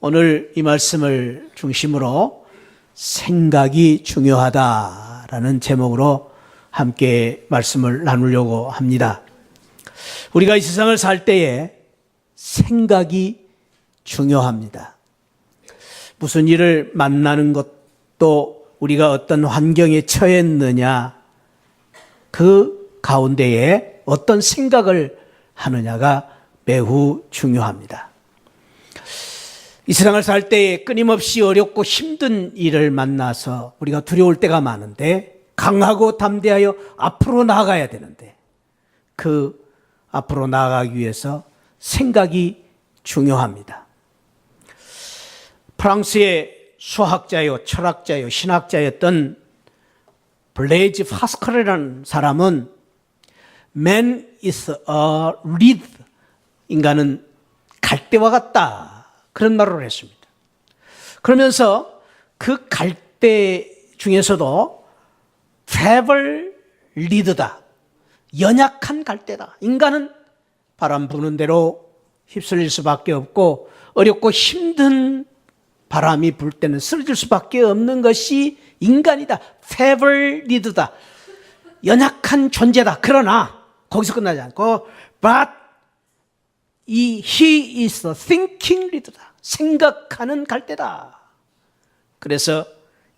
오늘 이 말씀을 중심으로 생각이 중요하다라는 제목으로 함께 말씀을 나누려고 합니다. 우리가 이 세상을 살 때에 생각이 중요합니다. 무슨 일을 만나는 것도 우리가 어떤 환경에 처했느냐, 그 가운데에 어떤 생각을 하느냐가 매우 중요합니다. 이 세상을 살 때에 끊임없이 어렵고 힘든 일을 만나서 우리가 두려울 때가 많은데, 강하고 담대하여 앞으로 나아가야 되는데, 그 앞으로 나아가기 위해서 생각이 중요합니다. 프랑스의 수학자요, 철학자요, 신학자였던 블레이즈 파스칼이라는 사람은 Man is a reed, 인간은 갈대와 같다, 그런 말을 했습니다. 그러면서 그 갈대 중에서도 feeble reed다, 연약한 갈대다. 인간은 바람 부는 대로 휩쓸릴 수밖에 없고, 어렵고 힘든 바람이 불 때는 쓰러질 수밖에 없는 것이 인간이다. feeble reed다, 연약한 존재다. 그러나 거기서 끝나지 않고 but he is a thinking reed다, 생각하는 갈대다. 그래서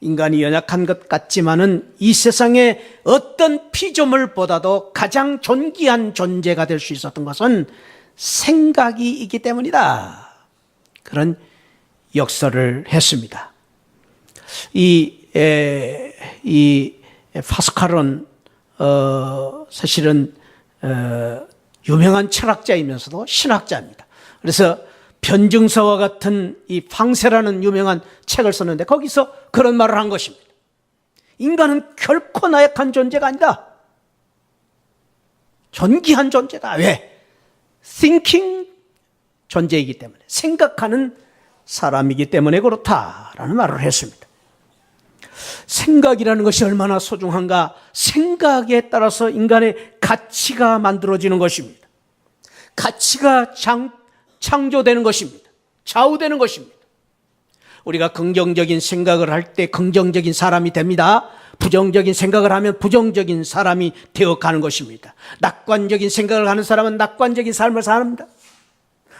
인간이 연약한 것 같지만은 이 세상에 어떤 피조물보다도 가장 존귀한 존재가 될 수 있었던 것은 생각이 있기 때문이다, 그런 역설을 했습니다. 이 파스칼은 사실은 유명한 철학자이면서도 신학자입니다. 그래서 변증서와 같은 이 방세라는 유명한 책을 썼는데 거기서 그런 말을 한 것입니다. 인간은 결코 나약한 존재가 아니다, 존귀한 존재다. 왜? thinking 존재이기 때문에, 생각하는 사람이기 때문에 그렇다라는 말을 했습니다. 생각이라는 것이 얼마나 소중한가. 생각에 따라서 인간의 가치가 만들어지는 것입니다. 가치가 창조되는 것입니다. 좌우되는 것입니다. 우리가 긍정적인 생각을 할 때 긍정적인 사람이 됩니다. 부정적인 생각을 하면 부정적인 사람이 되어가는 것입니다. 낙관적인 생각을 하는 사람은 낙관적인 삶을 삽니다.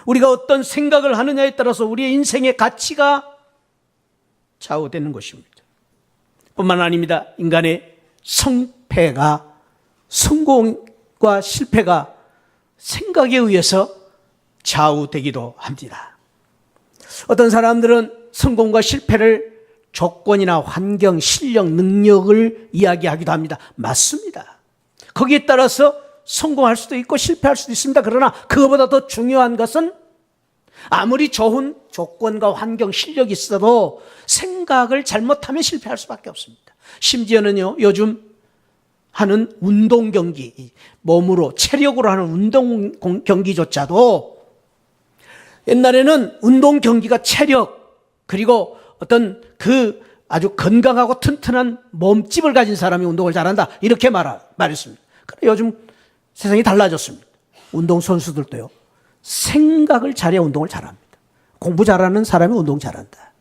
우리가 어떤 생각을 하느냐에 따라서 우리의 인생의 가치가 좌우되는 것입니다. 뿐만 아닙니다. 인간의 성패가, 성공과 실패가 생각에 의해서 좌우되기도 합니다. 어떤 사람들은 성공과 실패를 조건이나 환경, 실력, 능력을 이야기하기도 합니다. 맞습니다. 거기에 따라서 성공할 수도 있고 실패할 수도 있습니다. 그러나 그것보다 더 중요한 것은 아무리 좋은 조건과 환경, 실력이 있어도 생각을 잘못하면 실패할 수밖에 없습니다. 심지어는요, 요즘 하는 운동 경기, 몸으로, 체력으로 하는 운동 경기조차도 옛날에는 운동 경기가 체력, 그리고 어떤 그 아주 건강하고 튼튼한 몸집을 가진 사람이 운동을 잘한다, 이렇게 말했습니다. 그런데 요즘 세상이 달라졌습니다. 운동선수들도요, 생각을 잘해야 운동을 잘합니다. 공부 잘하는 사람이 운동 잘한다.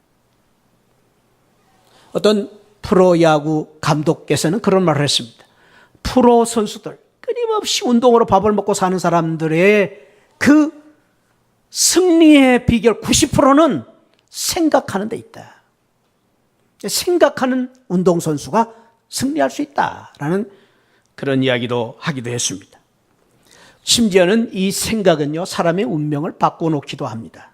어떤 프로야구 감독께서는 그런 말을 했습니다. 프로 선수들, 끊임없이 운동으로 밥을 먹고 사는 사람들의 그 승리의 비결 90%는 생각하는 데 있다. 생각하는 운동선수가 승리할 수 있다라는 그런 이야기도 하기도 했습니다. 심지어는 이 생각은요, 사람의 운명을 바꿔놓기도 합니다.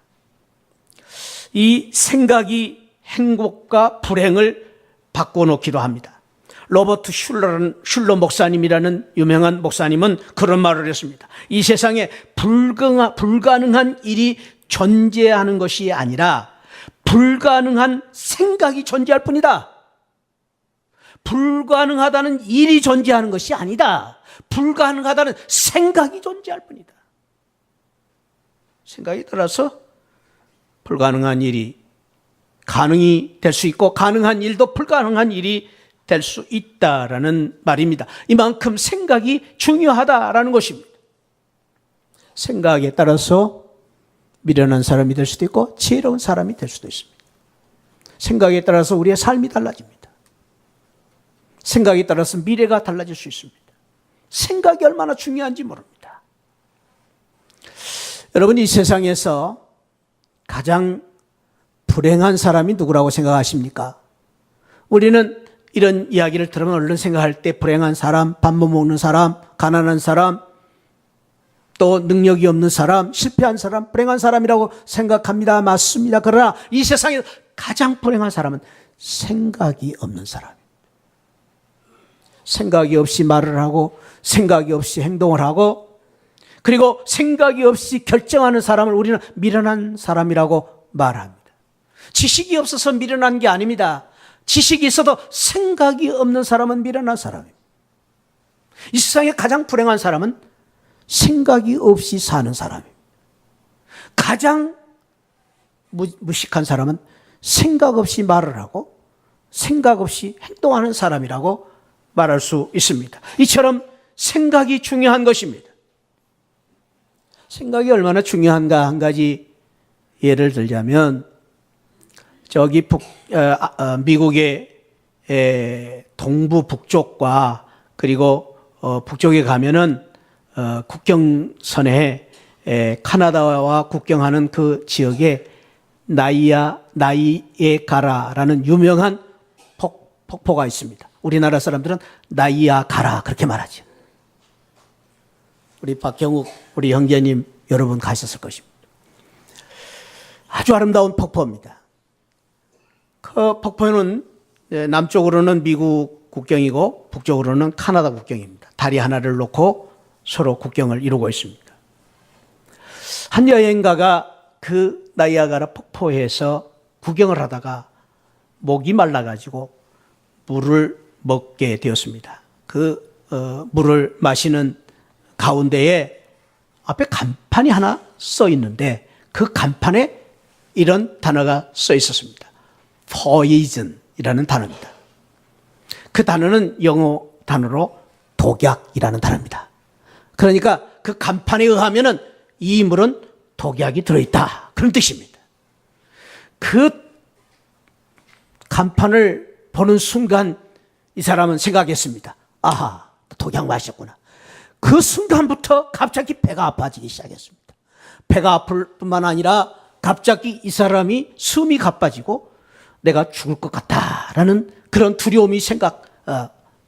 이 생각이 행복과 불행을 바꿔놓기도 합니다. 로버트 슐러 목사님이라는 유명한 목사님은 그런 말을 했습니다. 이 세상에 불가능한 일이 존재하는 것이 아니라 불가능한 생각이 존재할 뿐이다. 불가능하다는 일이 존재하는 것이 아니다. 불가능하다는 생각이 존재할 뿐이다. 생각에 따라서 불가능한 일이 가능이 될 수 있고, 가능한 일도 불가능한 일이 될 수 있다라는 말입니다. 이만큼 생각이 중요하다라는 것입니다. 생각에 따라서 미련한 사람이 될 수도 있고 지혜로운 사람이 될 수도 있습니다. 생각에 따라서 우리의 삶이 달라집니다. 생각에 따라서 미래가 달라질 수 있습니다. 생각이 얼마나 중요한지 모릅니다. 여러분, 이 세상에서 가장 불행한 사람이 누구라고 생각하십니까? 우리는 이런 이야기를 들으면 얼른 생각할 때 불행한 사람, 밥 못 먹는 사람, 가난한 사람, 또 능력이 없는 사람, 실패한 사람, 불행한 사람이라고 생각합니다. 맞습니다. 그러나 이 세상에서 가장 불행한 사람은 생각이 없는 사람입니다. 생각이 없이 말을 하고 생각이 없이 행동을 하고 그리고 생각이 없이 결정하는 사람을 우리는 미련한 사람이라고 말합니다. 지식이 없어서 미련한 게 아닙니다. 지식이 있어도 생각이 없는 사람은 미련한 사람입니다. 이 세상에 가장 불행한 사람은 생각이 없이 사는 사람입니다. 가장 무식한 사람은 생각 없이 말을 하고 생각 없이 행동하는 사람이라고 말할 수 있습니다. 이처럼 생각이 중요한 것입니다. 생각이 얼마나 중요한가 한 가지 예를 들자면 저기 미국의 동부 북쪽과 그리고 북쪽에 가면은 국경선에 카나다와 국경하는 그 지역에 나이에가라라는 유명한 폭포가 있습니다. 우리나라 사람들은 나이아가라 그렇게 말하죠. 우리 박경욱 우리 형제님 여러분 가셨을 것입니다. 아주 아름다운 폭포입니다. 그 폭포는 남쪽으로는 미국 국경이고 북쪽으로는 카나다 국경입니다. 다리 하나를 놓고 서로 국경을 이루고 있습니다. 한 여행가가 그 나이아가라 폭포에서 구경을 하다가 목이 말라가지고 물을 먹게 되었습니다. 그 물을 마시는 가운데에 앞에 간판이 하나 써 있는데 그 간판에 이런 단어가 써 있었습니다. poison이라는 단어입니다. 그 단어는 영어 단어로 독약이라는 단어입니다. 그러니까 그 간판에 의하면은 이 물은 독약이 들어있다 그런 뜻입니다. 그 간판을 보는 순간 이 사람은 생각했습니다. 아하, 독약 마셨구나. 그 순간부터 갑자기 배가 아파지기 시작했습니다. 배가 아플 뿐만 아니라 갑자기 이 사람이 숨이 가빠지고 내가 죽을 것 같다라는 그런 두려움이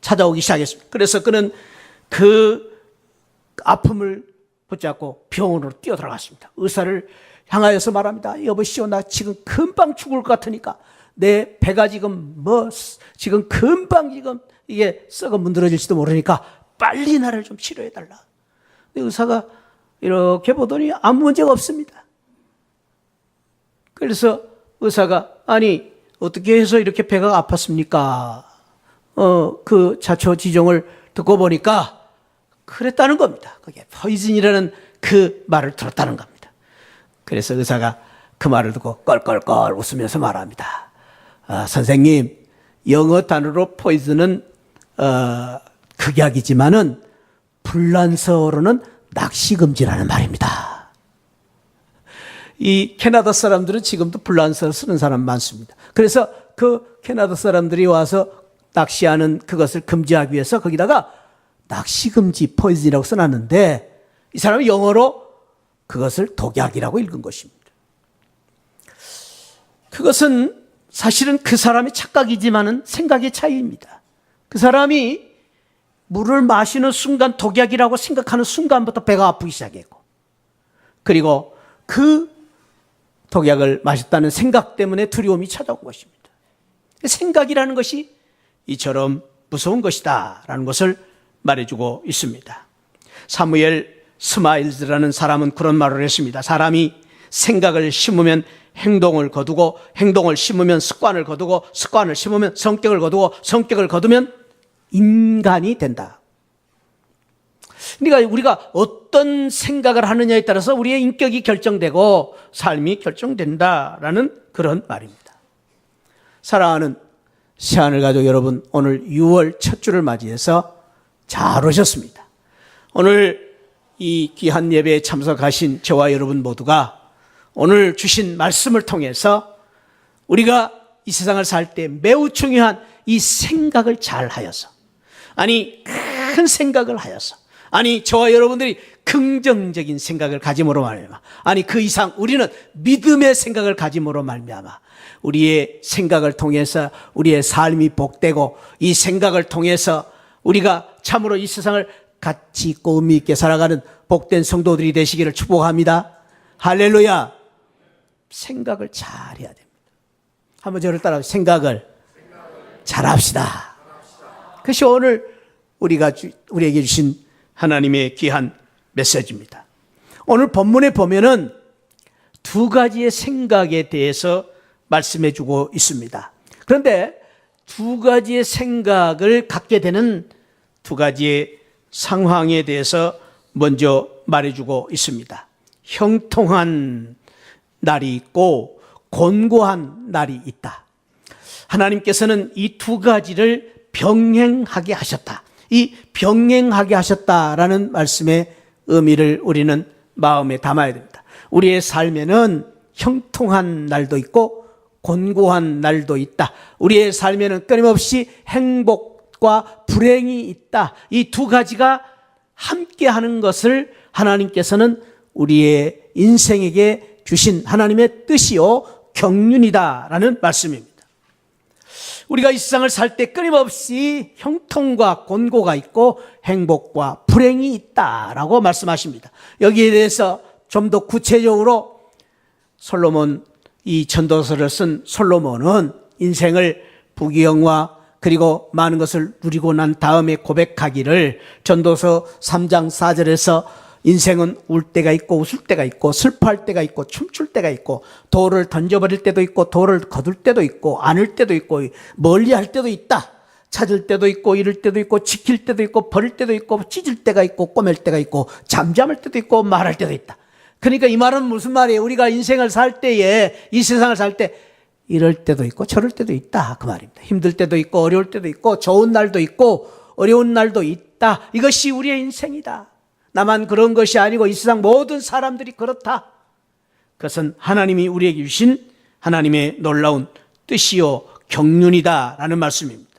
찾아오기 시작했습니다. 그래서 그는 그 아픔을 붙잡고 병원으로 뛰어들어갔습니다. 의사를 향하여서 말합니다. 여보시오, 나 지금 금방 죽을 것 같으니까 내 배가 지금 지금 금방 이게 썩어 문드러질지도 모르니까 빨리 나를 좀 치료해달라. 의사가 이렇게 보더니 아무 문제가 없습니다. 그래서 의사가 아니 어떻게 해서 이렇게 배가 아팠습니까? 그 자초지종을 듣고 보니까 그랬다는 겁니다. 그게 포이즌이라는 그 말을 들었다는 겁니다. 그래서 의사가 그 말을 듣고 껄껄껄 웃으면서 말합니다. 선생님, 영어 단어로 포이즌은 극약이지만은 불란서어로는 낚시금지라는 말입니다. 이 캐나다 사람들은 지금도 불란서어 쓰는 사람 많습니다. 그래서 그 캐나다 사람들이 와서 낚시하는 그것을 금지하기 위해서 거기다가 낚시금지 포이즌이라고 써놨는데 이 사람이 영어로 그것을 독약이라고 읽은 것입니다. 그것은 사실은 그 사람의 착각이지만은 생각의 차이입니다. 그 사람이 물을 마시는 순간 독약이라고 생각하는 순간부터 배가 아프기 시작했고 그리고 그 독약을 마셨다는 생각 때문에 두려움이 찾아온 것입니다. 생각이라는 것이 이처럼 무서운 것이다 라는 것을 말해주고 있습니다. 사무엘 스마일즈라는 사람은 그런 말을 했습니다. 사람이 생각을 심으면 행동을 거두고 행동을 심으면 습관을 거두고 습관을 심으면 성격을 거두고 성격을 거두면 인간이 된다. 그러니까 우리가 어떤 생각을 하느냐에 따라서 우리의 인격이 결정되고 삶이 결정된다라는 그런 말입니다. 사랑하는 새하늘 가족 여러분, 오늘 6월 첫 주를 맞이해서 잘 오셨습니다. 오늘 이 귀한 예배에 참석하신 저와 여러분 모두가 오늘 주신 말씀을 통해서 우리가 이 세상을 살 때 매우 중요한 이 생각을 잘 하여서, 아니 큰 생각을 하여서, 아니 저와 여러분들이 긍정적인 생각을 가짐으로 말미암아, 아니 그 이상 우리는 믿음의 생각을 가짐으로 말미암아 우리의 생각을 통해서 우리의 삶이 복되고, 이 생각을 통해서 우리가 참으로 이 세상을 가치 있고 의미 있게 살아가는 복된 성도들이 되시기를 축복합니다. 할렐루야. 생각을 잘해야 됩니다. 한번 저를 따라 생각을 잘합시다. 그것이 오늘 우리에게 주신 하나님의 귀한 메시지입니다. 오늘 본문에 보면은 두 가지의 생각에 대해서 말씀해 주고 있습니다. 그런데 두 가지의 생각을 갖게 되는 두 가지의 상황에 대해서 먼저 말해주고 있습니다. 형통한 날이 있고 곤고한 날이 있다. 하나님께서는 이 두 가지를 병행하게 하셨다. 이 병행하게 하셨다라는 말씀의 의미를 우리는 마음에 담아야 됩니다. 우리의 삶에는 형통한 날도 있고 곤고한 날도 있다. 우리의 삶에는 끊임없이 행복과 불행이 있다. 이 두 가지가 함께 하는 것을 하나님께서는 우리의 인생에게 주신 하나님의 뜻이요 경륜이다라는 말씀입니다. 우리가 이 세상을 살 때 끊임없이 형통과 곤고가 있고 행복과 불행이 있다라고 말씀하십니다. 여기에 대해서 좀 더 구체적으로 솔로몬, 이 전도서를 쓴 솔로몬은 인생을 부귀영화 그리고 많은 것을 누리고 난 다음에 고백하기를 전도서 3장 4절에서 인생은 울 때가 있고 웃을 때가 있고 슬퍼할 때가 있고 춤출 때가 있고 돌을 던져버릴 때도 있고 돌을 거둘 때도 있고 안을 때도 있고 멀리할 때도 있다. 찾을 때도 있고 잃을 때도 있고 지킬 때도 있고 버릴 때도 있고 찢을 때가 있고 꼬맬 때가 있고 잠잠할 때도 있고 말할 때도 있다. 그러니까 이 말은 무슨 말이에요? 우리가 인생을 살 때에, 이 세상을 살 때 이럴 때도 있고 저럴 때도 있다 그 말입니다. 힘들 때도 있고 어려울 때도 있고 좋은 날도 있고 어려운 날도 있다. 이것이 우리의 인생이다. 나만 그런 것이 아니고 이 세상 모든 사람들이 그렇다. 그것은 하나님이 우리에게 주신 하나님의 놀라운 뜻이요 경륜이다라는 말씀입니다.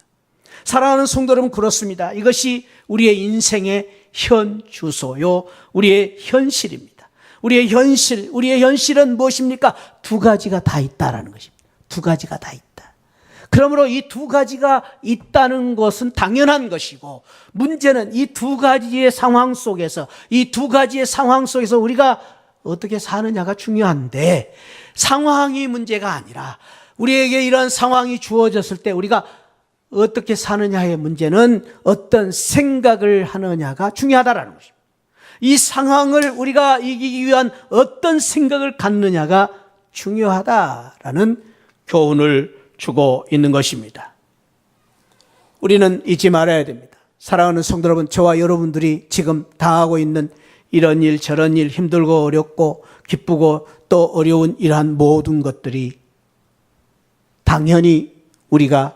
사랑하는 성도 여러분, 그렇습니다. 이것이 우리의 인생의 현 주소요 우리의 현실입니다. 우리의 현실은 무엇입니까? 두 가지가 다 있다라는 것입니다. 두 가지가 다 있다. 그러므로 이 두 가지가 있다는 것은 당연한 것이고, 문제는 이 두 가지의 상황 속에서, 우리가 어떻게 사느냐가 중요한데, 상황이 문제가 아니라 우리에게 이런 상황이 주어졌을 때 우리가 어떻게 사느냐의 문제는 어떤 생각을 하느냐가 중요하다라는 것입니다. 이 상황을 우리가 이기기 위한 어떤 생각을 갖느냐가 중요하다라는 교훈을 주고 있는 것입니다. 우리는 잊지 말아야 됩니다. 사랑하는 성도 여러분, 저와 여러분들이 지금 당하고 있는 이런 일 저런 일, 힘들고 어렵고 기쁘고 또 어려운 이러한 모든 것들이 당연히 우리가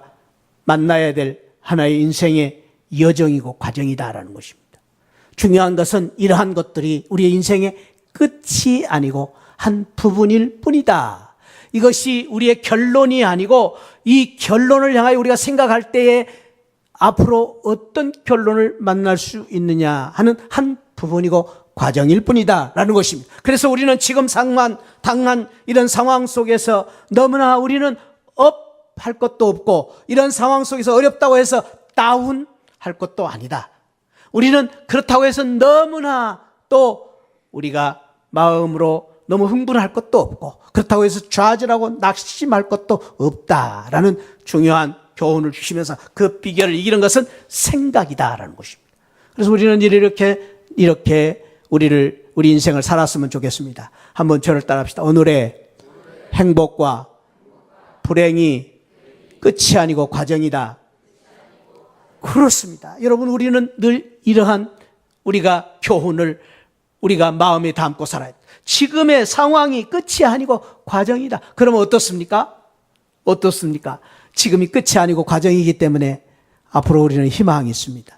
만나야 될 하나의 인생의 여정이고 과정이다라는 것입니다. 중요한 것은 이러한 것들이 우리의 인생의 끝이 아니고 한 부분일 뿐이다. 이것이 우리의 결론이 아니고, 이 결론을 향하여 우리가 생각할 때에 앞으로 어떤 결론을 만날 수 있느냐 하는 한 부분이고 과정일 뿐이다 라는 것입니다. 그래서 우리는 지금 당한 이런 상황 속에서 너무나 우리는 업 할 것도 없고, 이런 상황 속에서 어렵다고 해서 다운 할 것도 아니다. 우리는 그렇다고 해서 너무나 또 우리가 마음으로 너무 흥분할 것도 없고, 그렇다고 해서 좌절하고 낙심할 것도 없다라는 중요한 교훈을 주시면서 그 비결을 이기는 것은 생각이다라는 것입니다. 그래서 우리는 이렇게 우리 인생을 살았으면 좋겠습니다. 한번 저를 따라합시다. 오늘의 행복과 불행이 끝이 아니고 과정이다. 그렇습니다. 여러분, 우리는 늘 이러한 우리가 교훈을 우리가 마음에 담고 살아야 돼요. 지금의 상황이 끝이 아니고 과정이다. 그러면 어떻습니까? 지금이 끝이 아니고 과정이기 때문에 앞으로 우리는 희망이 있습니다.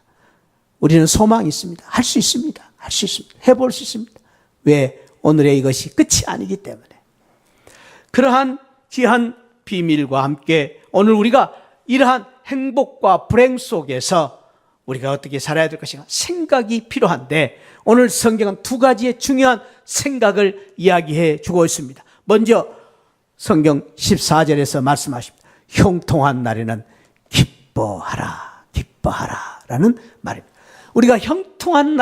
우리는 소망이 있습니다. 할 수 있습니다. 해볼 수 있습니다. 왜? 오늘의 이것이 끝이 아니기 때문에. 그러한 귀한 비밀과 함께 오늘 우리가 이러한 행복과 불행 속에서 우리가 어떻게 살아야 될 것인가 생각이 필요한데, 오늘 성경은 두 가지의 중요한 생각을 이야기해 주고 있습니다. 먼저 성경 14절에서 말씀하십니다. 형통한 날에는 기뻐하라, 기뻐하라 라는 말입니다. 우리가 형통한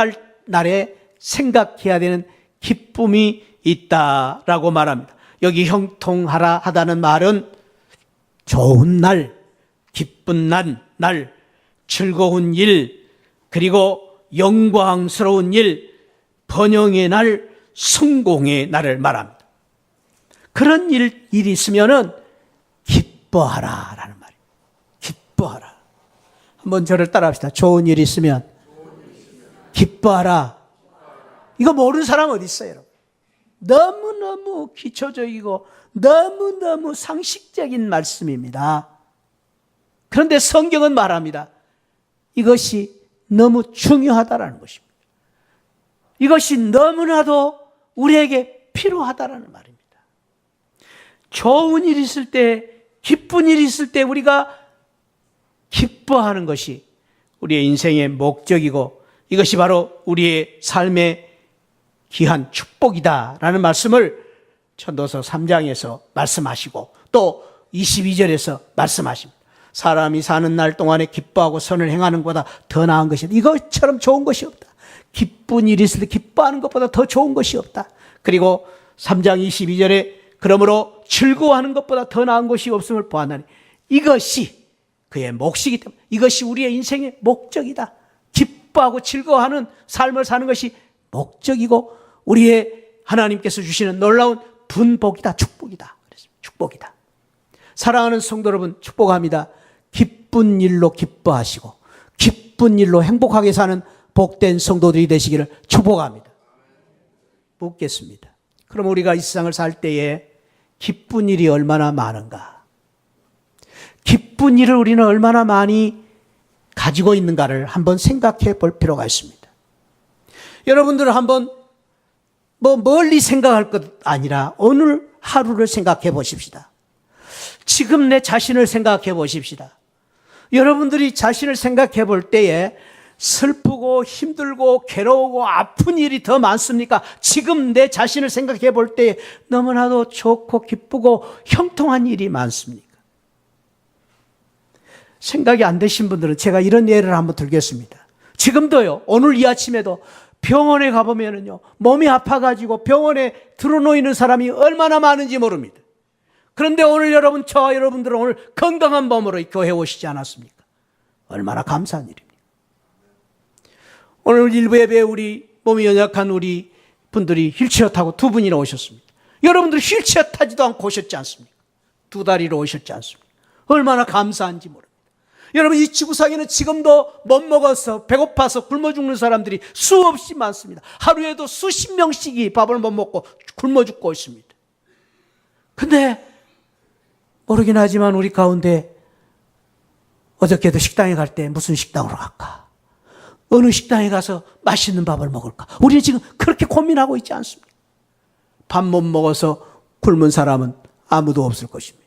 날에 생각해야 되는 기쁨이 있다라고 말합니다. 여기 형통하라 하다는 말은 좋은 날, 기쁜 날, 즐거운 일, 그리고 영광스러운 일, 번영의 날, 성공의 날을 말합니다. 그런 일이 있으면은 기뻐하라라는 말이에요. 기뻐하라. 한번 저를 따라합시다. 좋은 일이 있으면 기뻐하라. 이거 모르는 사람 어디 있어요, 여러분? 너무너무 기초적이고 너무너무 상식적인 말씀입니다. 그런데 성경은 말합니다. 이것이 너무 중요하다라는 것입니다. 이것이 너무나도 우리에게 필요하다라는 말입니다. 좋은 일이 있을 때, 기쁜 일이 있을 때 우리가 기뻐하는 것이 우리의 인생의 목적이고, 이것이 바로 우리의 삶의 귀한 축복이다라는 말씀을 전도서 3장에서 말씀하시고 또 22절에서 말씀하십니다. 사람이 사는 날 동안에 기뻐하고 선을 행하는 것보다 더 나은 것이다. 이것처럼 좋은 것이 없다. 기쁜 일이 있을 때 기뻐하는 것보다 더 좋은 것이 없다. 그리고 3장 22절에 그러므로 즐거워하는 것보다 더 나은 것이 없음을 보았나니 이것이 그의 몫이기 때문에, 이것이 우리의 인생의 목적이다. 기뻐하고 즐거워하는 삶을 사는 것이 목적이고 우리의 하나님께서 주시는 놀라운 분복이다, 축복이다. 축복이다. 사랑하는 성도 여러분, 축복합니다. 기쁜 일로 기뻐하시고 기쁜 일로 행복하게 사는 복된 성도들이 되시기를 축복합니다. 묻겠습니다. 그럼 우리가 이 세상을 살 때에 기쁜 일이 얼마나 많은가? 기쁜 일을 우리는 얼마나 많이 가지고 있는가를 한번 생각해 볼 필요가 있습니다. 여러분들은 한번 멀리 생각할 것 아니라 오늘 하루를 생각해 보십시다. 지금 내 자신을 생각해 보십시다. 여러분들이 자신을 생각해 볼 때에 슬프고 힘들고 괴로우고 아픈 일이 더 많습니까? 지금 내 자신을 생각해 볼 때에 너무나도 좋고 기쁘고 형통한 일이 많습니까? 생각이 안 되신 분들은 제가 이런 예를 한번 들겠습니다. 지금도요, 오늘 이 아침에도 병원에 가보면은요, 몸이 아파가지고 병원에 들어놓이는 사람이 얼마나 많은지 모릅니다. 그런데 오늘 저와 여러분들은 오늘 건강한 몸으로 교회에 오시지 않았습니까? 얼마나 감사한 일입니까? 오늘 일부 예배에 우리 몸이 연약한 우리 분들이 휠체어 타고 두 분이나 오셨습니다. 여러분들 휠체어 타지도 않고 오셨지 않습니까? 두 다리로 오셨지 않습니까? 얼마나 감사한지 모릅니다. 여러분, 이 지구상에는 지금도 못 먹어서 배고파서 굶어 죽는 사람들이 수없이 많습니다. 하루에도 수십 명씩이 밥을 못 먹고 굶어 죽고 있습니다. 근데 모르긴 하지만 우리 가운데 어저께도 식당에 갈 때 무슨 식당으로 갈까? 어느 식당에 가서 맛있는 밥을 먹을까? 우리는 지금 그렇게 고민하고 있지 않습니까? 밥 못 먹어서 굶은 사람은 아무도 없을 것입니다.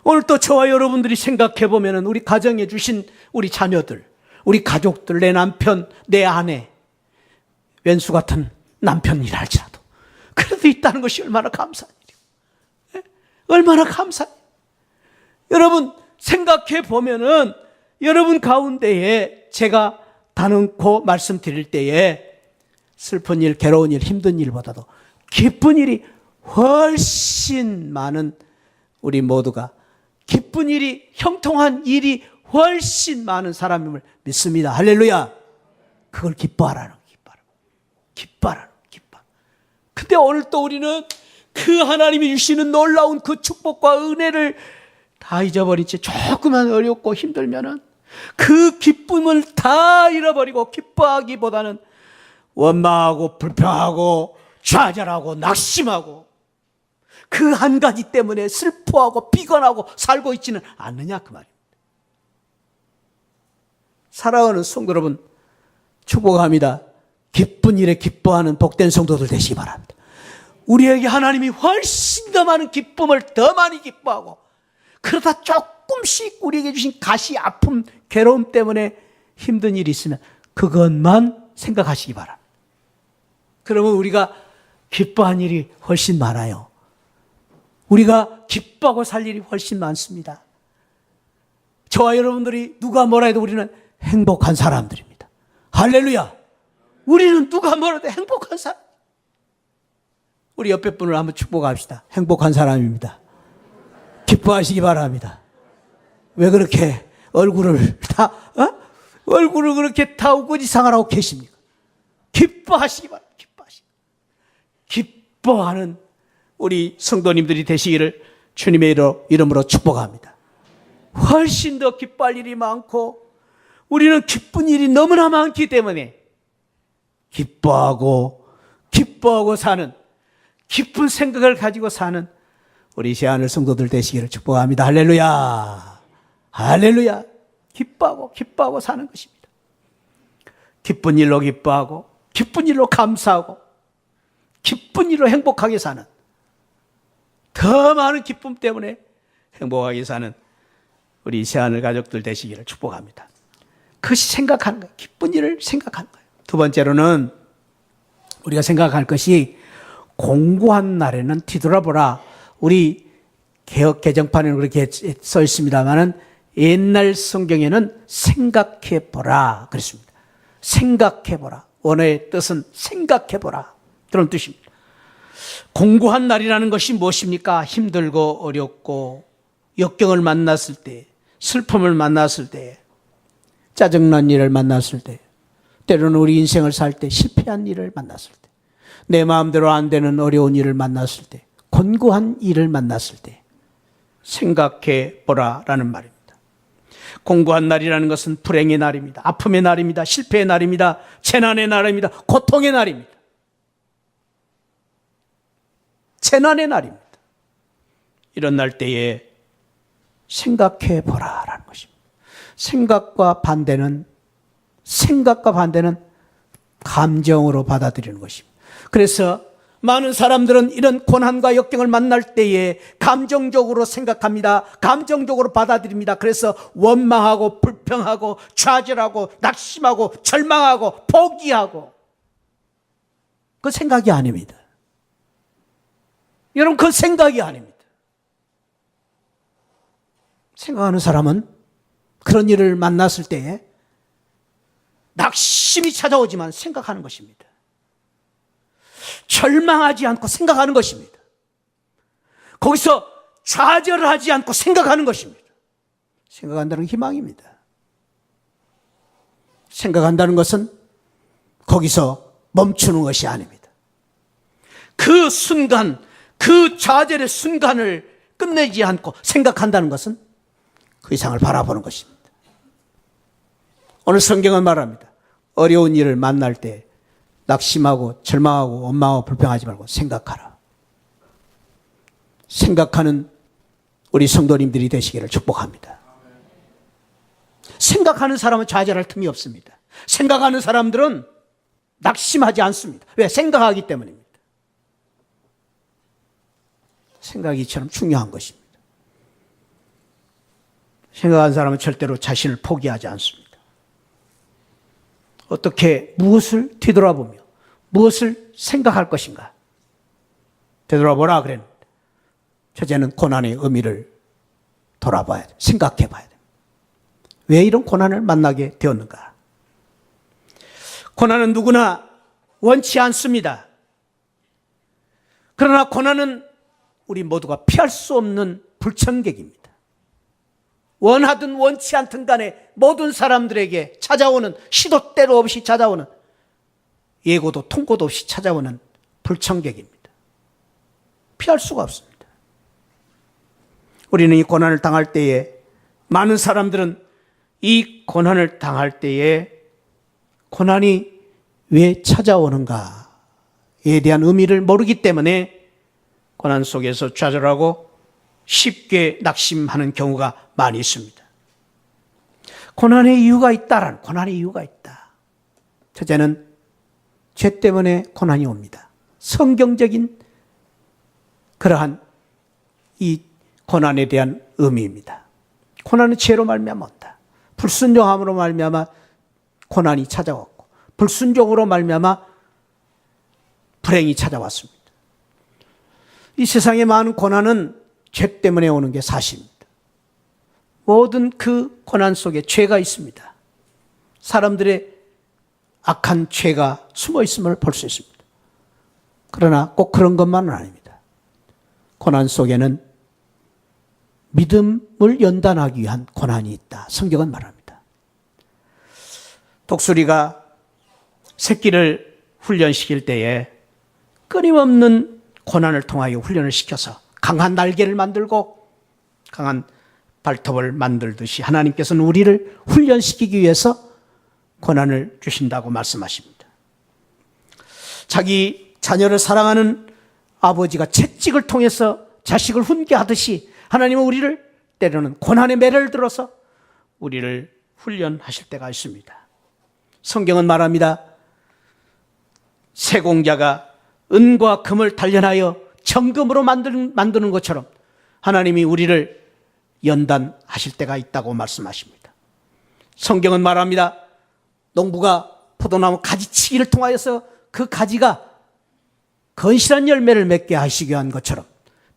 오늘 또 저와 여러분들이 생각해 보면 우리 가정에 주신 우리 자녀들, 우리 가족들, 내 남편, 내 아내, 왼수 같은 남편이라 할지라도 그래도 있다는 것이 얼마나 감사한 일이에요. 얼마나 감사해요. 여러분 생각해 보면은 여러분 가운데에 제가 다놓고 말씀드릴 때에 슬픈 일, 괴로운 일, 힘든 일보다도 기쁜 일이 훨씬 많은 우리 모두가, 기쁜 일이, 형통한 일이 훨씬 많은 사람임을 믿습니다. 할렐루야. 그걸 기뻐하라는 기뻐하라는 기뻐. 근데 오늘 또 우리는 그 하나님이 주시는 놀라운 그 축복과 은혜를 다 잊어버린 채 조금만 어렵고 힘들면은 그 기쁨을 다 잃어버리고 기뻐하기보다는 원망하고 불평하고 좌절하고 낙심하고 그 한 가지 때문에 슬퍼하고 비관하고 살고 있지는 않느냐 그 말입니다. 사랑하는 성도 여러분, 축복합니다. 기쁜 일에 기뻐하는 복된 성도들 되시기 바랍니다. 우리에게 하나님이 훨씬 더 많은 기쁨을 더 많이 기뻐하고, 그러다 조금씩 우리에게 주신 가시, 아픔, 괴로움 때문에 힘든 일이 있으면 그것만 생각하시기 바랍니다. 그러면 우리가 기뻐한 일이 훨씬 많아요. 우리가 기뻐하고 살 일이 훨씬 많습니다. 저와 여러분들이 누가 뭐라 해도 우리는 행복한 사람들입니다. 할렐루야! 우리는 누가 뭐라 해도 행복한 사람. 우리 옆에 분을 한번 축복합시다. 행복한 사람입니다. 기뻐하시기 바랍니다. 왜 그렇게 얼굴을 그렇게 다 우거지상하라고 계십니까? 기뻐하시기 바랍니다. 기뻐하는 우리 성도님들이 되시기를 주님의 이름으로 축복합니다. 훨씬 더 기뻐할 일이 많고, 우리는 기쁜 일이 너무나 많기 때문에 기뻐하고 사는, 기쁜 생각을 가지고 사는 우리 새하늘 성도들 되시기를 축복합니다. 할렐루야! 할렐루야! 기뻐하고 사는 것입니다. 기쁜 일로 기뻐하고, 기쁜 일로 감사하고, 기쁜 일로 행복하게 사는, 더 많은 기쁨 때문에 행복하게 사는 우리 새하늘 가족들 되시기를 축복합니다. 그것이 생각하는 거예요. 기쁜 일을 생각하는 거예요. 두 번째로는 우리가 생각할 것이, 공고한 날에는 뒤돌아보라. 우리 개역 개정판에는 그렇게 써 있습니다만은 옛날 성경에는 생각해보라 그랬습니다. 생각해보라. 원어의 뜻은 생각해보라, 그런 뜻입니다. 공고한 날이라는 것이 무엇입니까? 힘들고 어렵고 역경을 만났을 때, 슬픔을 만났을 때, 짜증난 일을 만났을 때, 때로는 우리 인생을 살 때 실패한 일을 만났을 때, 내 마음대로 안 되는 어려운 일을 만났을 때, 곤고한 일을 만났을 때 생각해 보라라는 말입니다. 공고한 날이라는 것은 불행의 날입니다. 아픔의 날입니다. 실패의 날입니다. 재난의 날입니다. 고통의 날입니다. 재난의 날입니다. 이런 날 때에 생각해 보라라는 것입니다. 생각과 반대는 감정으로 받아들이는 것입니다. 그래서 많은 사람들은 이런 고난과 역경을 만날 때에 감정적으로 생각합니다. 감정적으로 받아들입니다. 그래서 원망하고 불평하고 좌절하고 낙심하고 절망하고 포기하고, 그 생각이 아닙니다. 여러분, 그 생각이 아닙니다. 생각하는 사람은 그런 일을 만났을 때에 낙심이 찾아오지만 생각하는 것입니다. 절망하지 않고 생각하는 것입니다. 거기서 좌절하지 않고 생각하는 것입니다. 생각한다는 건 희망입니다. 생각한다는 것은 거기서 멈추는 것이 아닙니다. 그 순간, 그 좌절의 순간을 끝내지 않고 생각한다는 것은 그 이상을 바라보는 것입니다. 오늘 성경은 말합니다. 어려운 일을 만날 때 낙심하고 절망하고 원망하고 불평하지 말고 생각하라. 생각하는 우리 성도님들이 되시기를 축복합니다. 생각하는 사람은 좌절할 틈이 없습니다. 생각하는 사람들은 낙심하지 않습니다. 왜? 생각하기 때문입니다. 생각이 이처럼 중요한 것입니다. 생각하는 사람은 절대로 자신을 포기하지 않습니다. 어떻게, 무엇을 뒤돌아보며 무엇을 생각할 것인가? 되돌아보라 그랬는데, 첫째는 고난의 의미를 돌아봐야 돼. 생각해 봐야 돼. 왜 이런 고난을 만나게 되었는가? 고난은 누구나 원치 않습니다. 그러나 고난은 우리 모두가 피할 수 없는 불청객입니다. 원하든 원치 않든 간에 모든 사람들에게 찾아오는, 시도 때도 없이 찾아오는, 예고도 통고도 없이 찾아오는 불청객입니다. 피할 수가 없습니다. 우리는 이 고난을 당할 때에, 많은 사람들은 이 고난을 당할 때에 고난이 왜 찾아오는가에 대한 의미를 모르기 때문에 고난 속에서 좌절하고 쉽게 낙심하는 경우가 많이 있습니다. 고난의 이유가 있다라는, 고난의 이유가 있다. 첫째는 죄 때문에 고난이 옵니다. 성경적인 그러한 이 고난에 대한 의미입니다. 고난은 죄로 말미암아 온다. 불순종함으로 말미암아 고난이 찾아왔고, 불순종으로 말미암아 불행이 찾아왔습니다. 이 세상의 많은 고난은 죄 때문에 오는 게 사실입니다. 모든 그 고난 속에 죄가 있습니다. 사람들의 악한 죄가 숨어 있음을 볼 수 있습니다. 그러나 꼭 그런 것만은 아닙니다. 고난 속에는 믿음을 연단하기 위한 고난이 있다. 성경은 말합니다. 독수리가 새끼를 훈련시킬 때에 끊임없는 고난을 통하여 훈련을 시켜서 강한 날개를 만들고 강한 발톱을 만들듯이 하나님께서는 우리를 훈련시키기 위해서 고난을 주신다고 말씀하십니다. 자기 자녀를 사랑하는 아버지가 채찍을 통해서 자식을 훈계하듯이 하나님은 우리를 때로는 고난의 매를 들어서 우리를 훈련하실 때가 있습니다. 성경은 말합니다. 세공자가 은과 금을 단련하여 정금으로 만드는 것처럼 하나님이 우리를 연단하실 때가 있다고 말씀하십니다. 성경은 말합니다. 농부가 포도나무 가지치기를 통하여서 그 가지가 건실한 열매를 맺게 하시기 위한 것처럼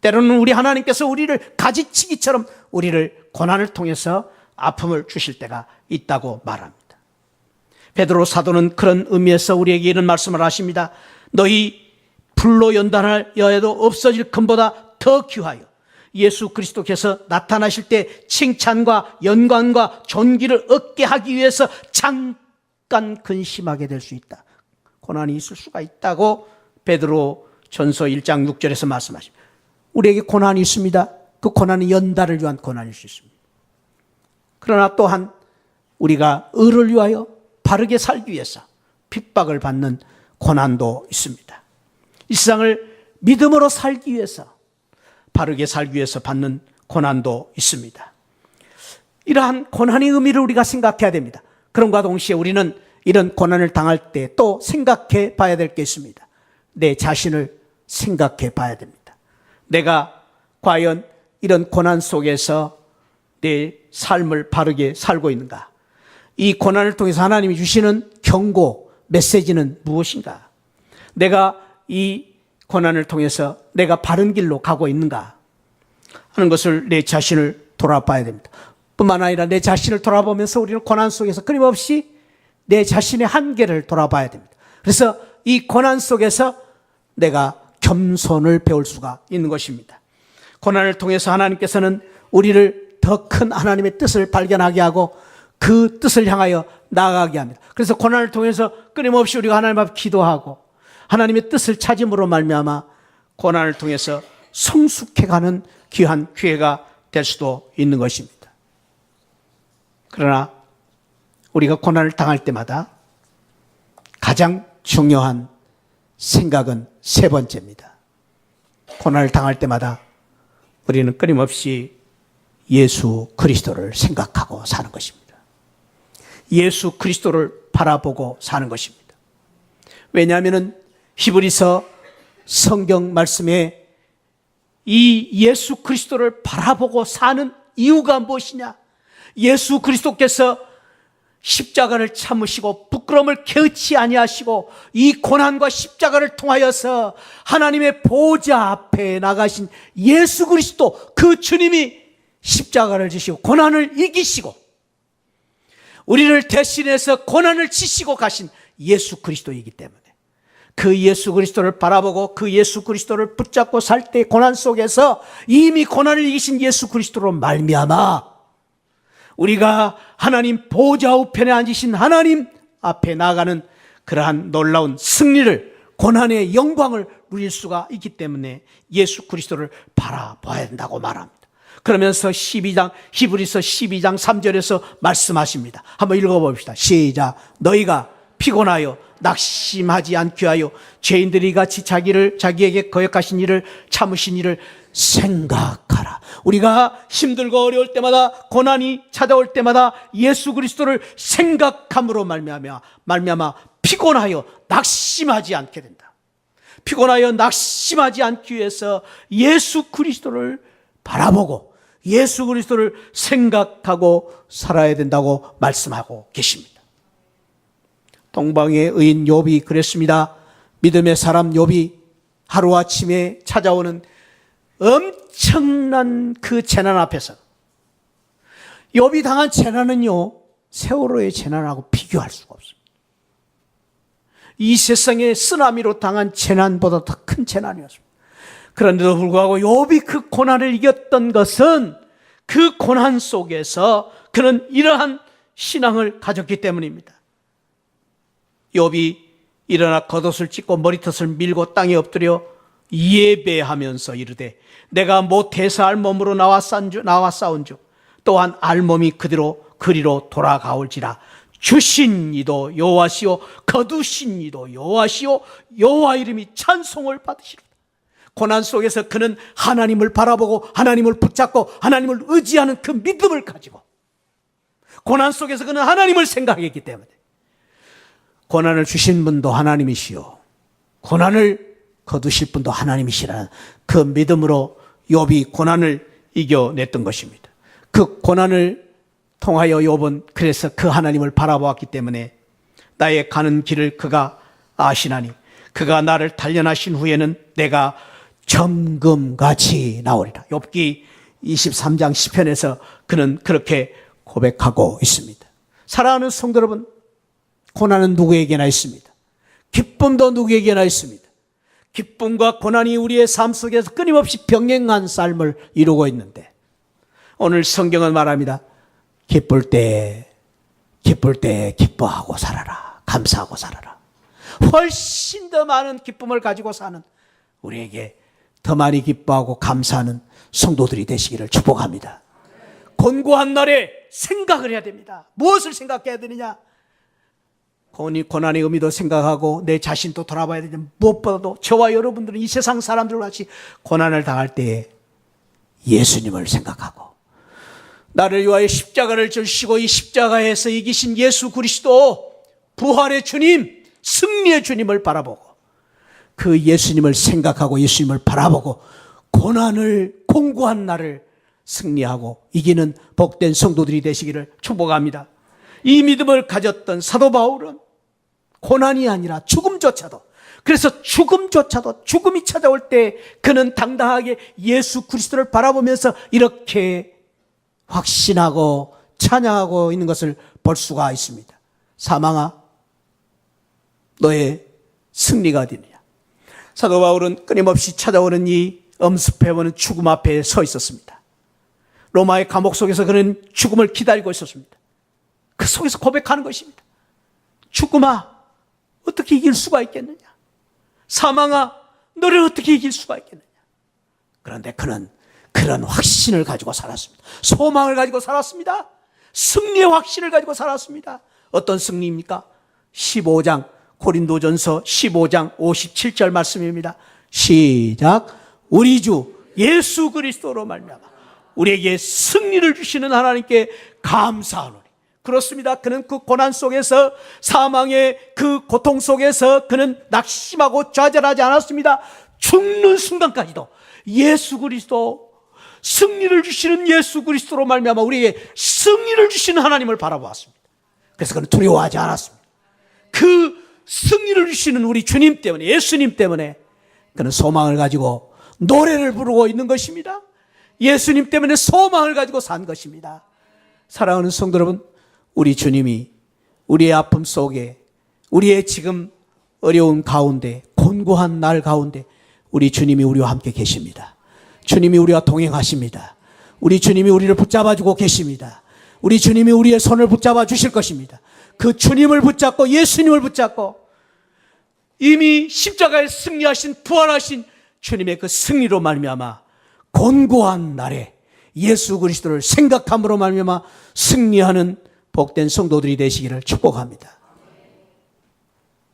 때로는 우리 하나님께서 우리를 가지치기처럼 우리를 고난을 통해서 아픔을 주실 때가 있다고 말합니다. 베드로 사도는 그런 의미에서 우리에게 이런 말씀을 하십니다. 너희 불로 연단할 여에도 없어질 금보다 더 귀하여 예수 그리스도께서 나타나실 때 칭찬과 영광과 존귀를 얻게 하기 위해서 잠깐 근심하게 될 수 있다. 고난이 있을 수가 있다고 베드로 전서 1장 6절에서 말씀하십니다. 우리에게 고난이 있습니다. 그 고난은 연단을 위한 고난일 수 있습니다. 그러나 또한 우리가 의를 위하여 바르게 살기 위해서 핍박을 받는 고난도 있습니다. 이 세상을 믿음으로 살기 위해서 바르게 살기 위해서 받는 고난도 있습니다. 이러한 고난의 의미를 우리가 생각해야 됩니다. 그럼과 동시에 우리는 이런 고난을 당할 때 또 생각해 봐야 될 게 있습니다. 내 자신을 생각해 봐야 됩니다. 내가 과연 이런 고난 속에서 내 삶을 바르게 살고 있는가? 이 고난을 통해서 하나님이 주시는 경고, 메시지는 무엇인가? 내가 이 고난을 통해서 내가 바른 길로 가고 있는가 하는 것을 내 자신을 돌아봐야 됩니다. 뿐만 아니라 내 자신을 돌아보면서 우리는 고난 속에서 끊임없이 내 자신의 한계를 돌아봐야 됩니다. 그래서 이 고난 속에서 내가 겸손을 배울 수가 있는 것입니다. 고난을 통해서 하나님께서는 우리를 더 큰 하나님의 뜻을 발견하게 하고 그 뜻을 향하여 나아가게 합니다. 그래서 고난을 통해서 끊임없이 우리가 하나님 앞에 기도하고 하나님의 뜻을 찾음으로 말미암아 고난을 통해서 성숙해가는 귀한 기회가 될 수도 있는 것입니다. 그러나 우리가 고난을 당할 때마다 가장 중요한 생각은 세 번째입니다. 고난을 당할 때마다 우리는 끊임없이 예수 그리스도를 생각하고 사는 것입니다. 예수 그리스도를 바라보고 사는 것입니다. 왜냐하면 히브리서 성경 말씀에 이 예수 그리스도를 바라보고 사는 이유가 무엇이냐? 예수 그리스도께서 십자가를 참으시고 부끄러움을 개의치 아니하시고 이 고난과 십자가를 통하여서 하나님의 보좌 앞에 나가신 예수 그리스도 그 주님이 십자가를 지시고 고난을 이기시고 우리를 대신해서 고난을 지시고 가신 예수 그리스도이기 때문에 그 예수 그리스도를 바라보고 그 예수 그리스도를 붙잡고 살 때 고난 속에서 이미 고난을 이기신 예수 그리스도로 말미암아 우리가 하나님 보좌 우편에 앉으신 하나님 앞에 나아가는 그러한 놀라운 승리를 고난의 영광을 누릴 수가 있기 때문에 예수 그리스도를 바라봐야 된다고 말합니다. 그러면서 히브리서 12장 3절에서 말씀하십니다. 한번 읽어봅시다. 시작. 너희가 피곤하여 낙심하지 않게 하여 죄인들이 같이 자기에게 거역하신 일을 참으신 일을 생각하라. 우리가 힘들고 어려울 때마다 고난이 찾아올 때마다 예수 그리스도를 생각함으로 말미암아 피곤하여 낙심하지 않게 된다. 피곤하여 낙심하지 않기 위해서 예수 그리스도를 바라보고 예수 그리스도를 생각하고 살아야 된다고 말씀하고 계십니다. 동방의 의인 욥이 그랬습니다. 믿음의 사람 욥이 하루아침에 찾아오는 엄청난 그 재난 앞에서, 욥이 당한 재난은요, 세월호의 재난하고 비교할 수가 없습니다. 이 세상에 쓰나미로 당한 재난보다 더 큰 재난이었습니다. 그런데도 불구하고 욥이 그 고난을 이겼던 것은 그 고난 속에서 그는 이러한 신앙을 가졌기 때문입니다. 욥이 일어나 겉옷을 찢고 머리털을 밀고 땅에 엎드려 예배하면서 이르되 내가 모태에서 알몸으로 나와 싸운주 또한 알몸이 그리로 돌아가올지라. 주신 이도 여호와시요 거두신 이도 여호와시요 여호와 이름이 찬송을 받으시리라. 고난 속에서 그는 하나님을 바라보고 하나님을 붙잡고 하나님을 의지하는 그 믿음을 가지고, 고난 속에서 그는 하나님을 생각했기 때문에 고난을 주신 분도 하나님이시요 고난을 거두실 분도 하나님이시라는 그 믿음으로 욥이 고난을 이겨냈던 것입니다. 그 고난을 통하여 욥은 그래서 그 하나님을 바라보았기 때문에 나의 가는 길을 그가 아시나니 그가 나를 단련하신 후에는 내가 점금같이 나오리라. 욥기 23장 10편에서 그는 그렇게 고백하고 있습니다. 사랑하는 성도 여러분, 고난은 누구에게나 있습니다. 기쁨도 누구에게나 있습니다. 기쁨과 고난이 우리의 삶 속에서 끊임없이 병행한 삶을 이루고 있는데, 오늘 성경은 말합니다. 기쁠 때 기뻐하고 살아라. 감사하고 살아라. 훨씬 더 많은 기쁨을 가지고 사는, 우리에게 더 많이 기뻐하고 감사하는 성도들이 되시기를 축복합니다. 곤고한 날에 생각을 해야 됩니다. 무엇을 생각해야 되느냐? 고난의 의미도 생각하고 내 자신도 돌아봐야 되는데, 무엇보다도 저와 여러분들은 이 세상 사람들과 같이 고난을 당할 때에 예수님을 생각하고, 나를 위하여 십자가를 지시고 이 십자가에서 이기신 예수 그리스도, 부활의 주님, 승리의 주님을 바라보고 그 예수님을 생각하고 예수님을 바라보고 고난을, 공고한 날을 승리하고 이기는 복된 성도들이 되시기를 축복합니다. 이 믿음을 가졌던 사도 바울은 고난이 아니라 죽음조차도, 그래서 죽음조차도 죽음이 찾아올 때 그는 당당하게 예수 그리스도를 바라보면서 이렇게 확신하고 찬양하고 있는 것을 볼 수가 있습니다. 사망아, 너의 승리가 어디느냐. 사도 바울은 끊임없이 찾아오는 이 엄습해오는 죽음 앞에 서 있었습니다. 로마의 감옥 속에서 그는 죽음을 기다리고 있었습니다. 그 속에서 고백하는 것입니다. 죽음아, 어떻게 이길 수가 있겠느냐. 사망아, 너를 어떻게 이길 수가 있겠느냐. 그런데 그는 그런 확신을 가지고 살았습니다. 소망을 가지고 살았습니다. 승리의 확신을 가지고 살았습니다. 어떤 승리입니까? 15장, 고린도전서 15장 57절 말씀입니다. 시작. 우리 주 예수 그리스도로 말미암아 우리에게 승리를 주시는 하나님께 감사하노니. 그렇습니다. 그는 그 고난 속에서, 사망의 그 고통 속에서 그는 낙심하고 좌절하지 않았습니다. 죽는 순간까지도 예수 그리스도, 승리를 주시는 예수 그리스도로 말미암아 우리에게 승리를 주시는 하나님을 바라보았습니다. 그래서 그는 두려워하지 않았습니다. 그 승리를 주시는 우리 주님 때문에, 예수님 때문에 그는 소망을 가지고 노래를 부르고 있는 것입니다. 예수님 때문에 소망을 가지고 산 것입니다. 사랑하는 성도 여러분, 우리 주님이 우리의 아픔 속에, 우리의 지금 어려운 가운데, 곤고한 날 가운데 우리 주님이 우리와 함께 계십니다. 주님이 우리와 동행하십니다. 우리 주님이 우리를 붙잡아주고 계십니다. 우리 주님이 우리의 손을 붙잡아 주실 것입니다. 그 주님을 붙잡고 예수님을 붙잡고 이미 십자가에 승리하신, 부활하신 주님의 그 승리로 말미암아 곤고한 날에 예수 그리스도를 생각함으로 말미암아 승리하는 복된 성도들이 되시기를 축복합니다.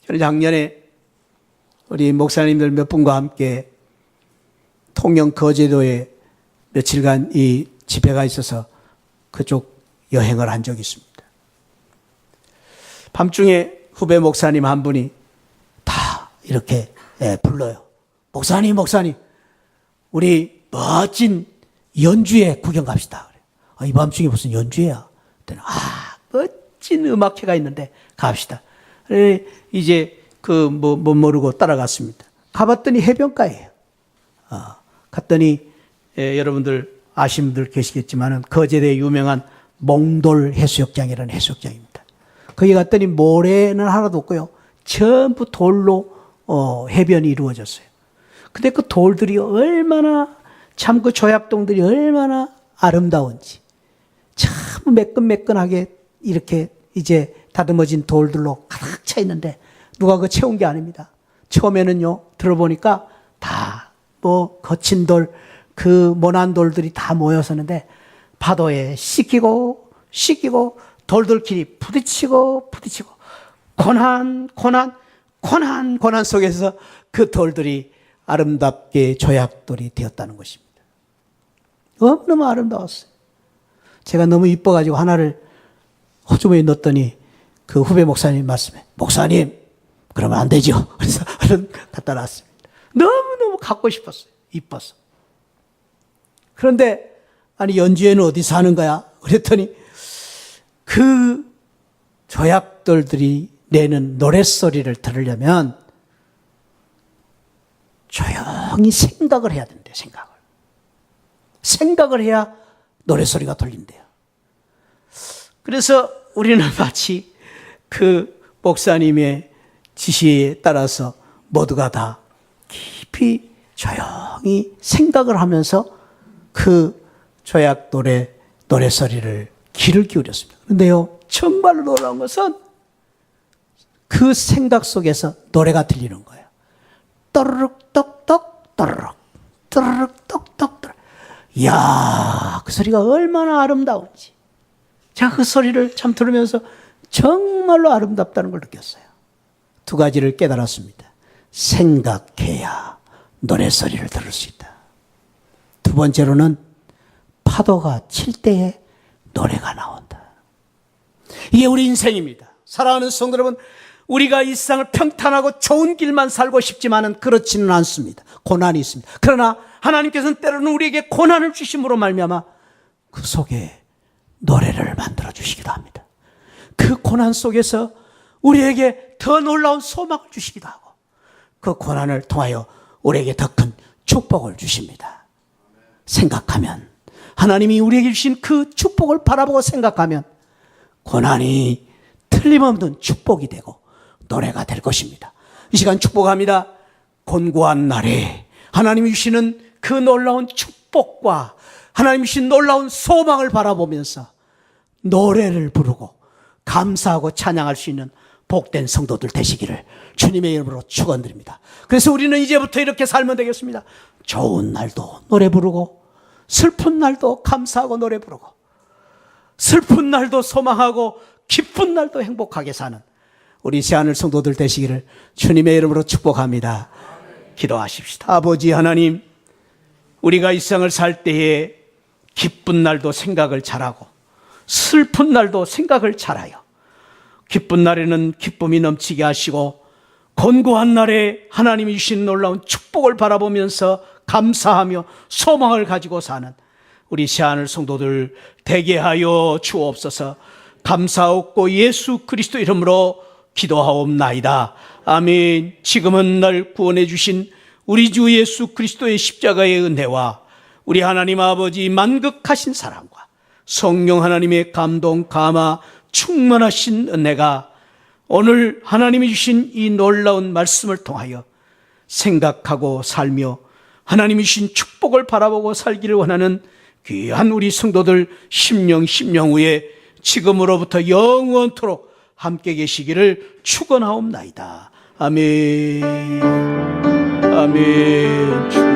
저는 작년에 우리 목사님들 몇 분과 함께 통영 거제도에 며칠간 이 집회가 있어서 그쪽 여행을 한 적이 있습니다. 밤중에 후배 목사님 한 분이 다 이렇게 예, 불러요. 목사님, 우리 멋진 연주회 구경 갑시다. 이 밤중에 무슨 연주회야? 멋진 음악회가 있는데 갑시다. 이제 모르고 따라갔습니다. 가봤더니 해변가예요. 갔더니 여러분들 아시는 분들 계시겠지만은 거제도에 유명한 몽돌 해수욕장이라는 해수욕장입니다. 거기 갔더니 모래는 하나도 없고요. 전부 돌로 해변이 이루어졌어요. 근데 그 돌들이 얼마나 참 그 조약동들이 얼마나 아름다운지 참 매끈매끈하게 이렇게 이제 다듬어진 돌들로 가득 차 있는데 누가 그거 채운 게 아닙니다. 처음에는요 들어보니까 다 거친 돌, 그 모난 돌들이 다 모였었는데 파도에 씻기고 돌들끼리 부딪히고 고난 속에서 그 돌들이 아름답게 조약돌이 되었다는 것입니다. 너무 아름다웠어요. 제가 너무 이뻐가지고 하나를 호주머니에 넣었더니 그 후배 목사님 말씀에 목사님 그러면 안 되죠. 그래서 얼른 갖다 놨습니다. 너무너무 갖고 싶었어요. 이뻐서. 그런데 아니 연주회는 어디서 하는 거야? 그랬더니 그 조약돌들이 내는 노랫소리를 들으려면 조용히 생각을 해야 된대요. 생각을 해야 노랫소리가 들린대요. 그래서 우리는 마치 그 목사님의 지시에 따라서 모두가 다 깊이 조용히 생각을 하면서 그 조약돌의 노랫소리를 귀를 기울였습니다. 그런데요, 정말로 놀라운 것은 그 생각 속에서 노래가 들리는 거예요. 또르륵 똑똑 또르륵 또르륵 똑똑 또르륵. 이야, 그 소리가 얼마나 아름다운지. 제가 그 소리를 참 들으면서 정말로 아름답다는 걸 느꼈어요. 두 가지를 깨달았습니다. 생각해야 노랫소리를 들을 수 있다. 두 번째로는 파도가 칠 때에 노래가 나온다. 이게 우리 인생입니다. 사랑하는 성도 여러분, 우리가 이 세상을 평탄하고 좋은 길만 살고 싶지만은 그렇지는 않습니다. 고난이 있습니다. 그러나 하나님께서는 때로는 우리에게 고난을 주심으로 말미암아 그 속에 노래를 만들어 주시기도 합니다. 그 고난 속에서 우리에게 더 놀라운 소망을 주시기도 하고 그 고난을 통하여 우리에게 더 큰 축복을 주십니다. 생각하면 하나님이 우리에게 주신 그 축복을 바라보고 생각하면 고난이 틀림없는 축복이 되고 노래가 될 것입니다. 이 시간 축복합니다. 곤고한 날에 하나님이 주시는 그 놀라운 축복과 하나님이 주신 놀라운 소망을 바라보면서 노래를 부르고 감사하고 찬양할 수 있는 복된 성도들 되시기를 주님의 이름으로 축원드립니다. 그래서 우리는 이제부터 이렇게 살면 되겠습니다. 좋은 날도 노래 부르고 슬픈 날도 감사하고 노래 부르고 슬픈 날도 소망하고 기쁜 날도 행복하게 사는 우리 새하늘 성도들 되시기를 주님의 이름으로 축복합니다. 기도하십시다. 아버지 하나님, 우리가 이 세상을 살 때에 기쁜 날도 생각을 잘하고 슬픈 날도 생각을 잘하여 기쁜 날에는 기쁨이 넘치게 하시고 곤고한 날에 하나님이 주신 놀라운 축복을 바라보면서 감사하며 소망을 가지고 사는 우리 새하늘 성도들 되게 하여 주옵소서. 감사하옵고 예수 그리스도 이름으로 기도하옵나이다. 아멘. 지금은 날 구원해 주신 우리 주 예수 그리스도의 십자가의 은혜와 우리 하나님 아버지 만극하신 사랑과 성령 하나님의 감동 감화 충만하신 은혜가 오늘 하나님이 주신 이 놀라운 말씀을 통하여 생각하고 살며 하나님이 주신 축복을 바라보고 살기를 원하는 귀한 우리 성도들 심령 후에 지금으로부터 영원토록 함께 계시기를 축원하옵나이다. 아멘. 아멘.